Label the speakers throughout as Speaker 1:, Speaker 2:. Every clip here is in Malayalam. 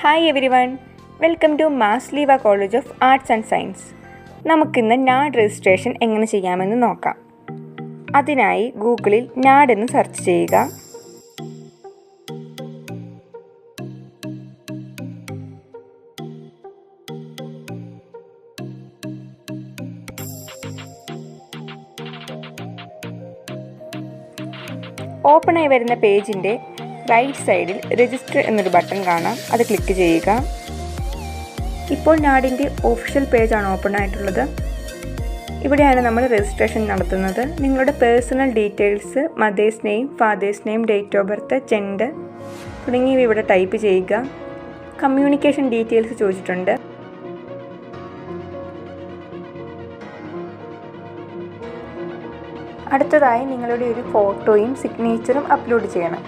Speaker 1: Hi everyone, welcome to Mar Sleeva college of arts and science. നമുക്കിന്ന് നാഡ് രജിസ്ട്രേഷൻ എങ്ങനെ ചെയ്യാമെന്ന് നോക്കാം. അതിനായി ഗൂഗിളിൽ നാഡ് എന്ന് സെർച്ച് ചെയ്യുക. ഓപ്പണായി വരുന്ന പേജിൻ്റെ റൈറ്റ് സൈഡിൽ രജിസ്റ്റർ എന്നൊരു ബട്ടൺ കാണാം. അത് ക്ലിക്ക് ചെയ്യുക. ഇപ്പോൾ നാഡിൻ്റെ ഒഫീഷ്യൽ പേജാണ് ഓപ്പൺ ആയിട്ടുള്ളത്. ഇവിടെയാണ് നമ്മൾ രജിസ്ട്രേഷൻ നടത്തുന്നത്. നിങ്ങളുടെ personal details, mothers name, fathers name, date of birth, gender തുടങ്ങിയവ ഇവിടെ ടൈപ്പ് ചെയ്യുക. കമ്മ്യൂണിക്കേഷൻ ഡീറ്റെയിൽസ് ചോദിച്ചിട്ടുണ്ട്. അടുത്തതായി നിങ്ങളുടെ ഒരു ഫോട്ടോയും സിഗ്നേച്ചറും അപ്ലോഡ് ചെയ്യണം.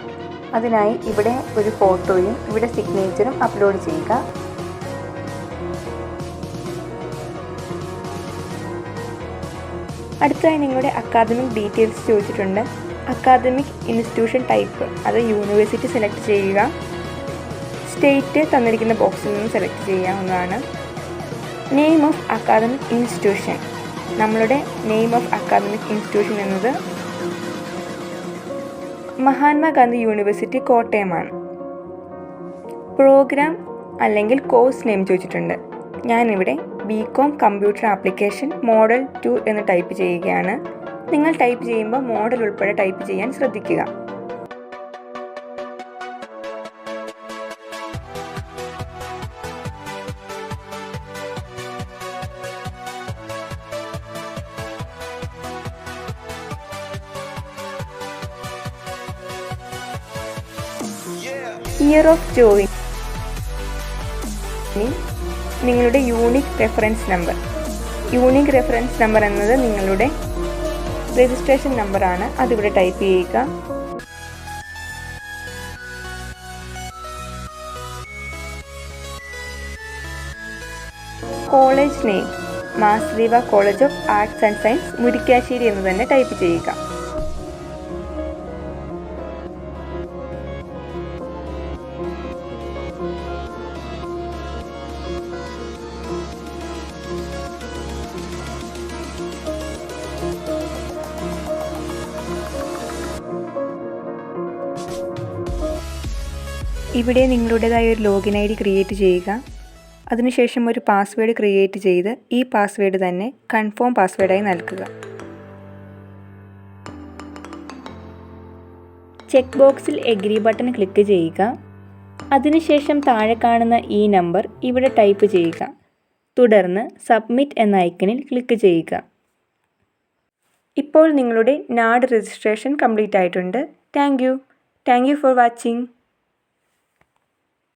Speaker 1: അതിനായി ഇവിടെ ഒരു ഫോട്ടോയും ഇവിടെ സിഗ്നേച്ചറും അപ്ലോഡ് ചെയ്യുക. അടുത്തതായി നിങ്ങളുടെ അക്കാദമിക് ഡീറ്റെയിൽസ് ചോദിച്ചിട്ടുണ്ട്. അക്കാദമിക് ഇൻസ്റ്റിറ്റ്യൂഷൻ ടൈപ്പ്, അത് യൂണിവേഴ്സിറ്റി സെലക്ട് ചെയ്യുക. സ്റ്റേറ്റ് തന്നിരിക്കുന്ന ബോക്സിൽ നിന്ന് സെലക്ട് ചെയ്യാവുന്നതാണ്. നെയിം ഓഫ് അക്കാദമിക് ഇൻസ്റ്റിറ്റ്യൂഷൻ, നമ്മളുടെ നെയിം ഓഫ് അക്കാദമിക് ഇൻസ്റ്റിറ്റ്യൂഷൻ എന്നത് മഹാത്മാഗാന്ധി യൂണിവേഴ്സിറ്റി കോട്ടയമാണ്. പ്രോഗ്രാം അല്ലെങ്കിൽ കോഴ്സ് നെയിം ചോദിച്ചിട്ടുണ്ട്. ഞാനിവിടെ BCom കമ്പ്യൂട്ടർ ആപ്ലിക്കേഷൻ മോഡൽ 2 എന്ന് ടൈപ്പ് ചെയ്യുകയാണ്. നിങ്ങൾ ടൈപ്പ് ചെയ്യുമ്പോൾ മോഡൽ ഉൾപ്പെടെ ടൈപ്പ് ചെയ്യാൻ ശ്രദ്ധിക്കുക. ഇയർ ഓഫ് ജോയിനിങ്, നിങ്ങളുടെ unique reference number. Unique reference number എന്നത് നിങ്ങളുടെ രജിസ്ട്രേഷൻ നമ്പറാണ്. അതിവിടെ ടൈപ്പ് ചെയ്യുക. College name Mar Sleeva college of arts and science Murickassery എന്ന് തന്നെ ടൈപ്പ് ചെയ്യുക. ഇവിടെ നിങ്ങളുടേതായ ഒരു ലോഗിൻ ID ക്രിയേറ്റ് ചെയ്യുക. അതിനുശേഷം ഒരു പാസ്വേഡ് ക്രിയേറ്റ് ചെയ്ത് ഈ പാസ്വേഡ് തന്നെ കൺഫേം പാസ്വേഡായി നൽകുക. ചെക്ക് ബോക്സിൽ എഗ്രി ബട്ടൺ ക്ലിക്ക് ചെയ്യുക. അതിനുശേഷം താഴെ കാണുന്ന ഈ നമ്പർ ഇവിടെ ടൈപ്പ് ചെയ്യുക. തുടർന്ന് സബ്മിറ്റ് എന്ന ഐക്കണിൽ ക്ലിക്ക് ചെയ്യുക. ഇപ്പോൾ നിങ്ങളുടെ നാഡ് രജിസ്ട്രേഷൻ കംപ്ലീറ്റ് ആയിട്ടുണ്ട്. Thank you for watching.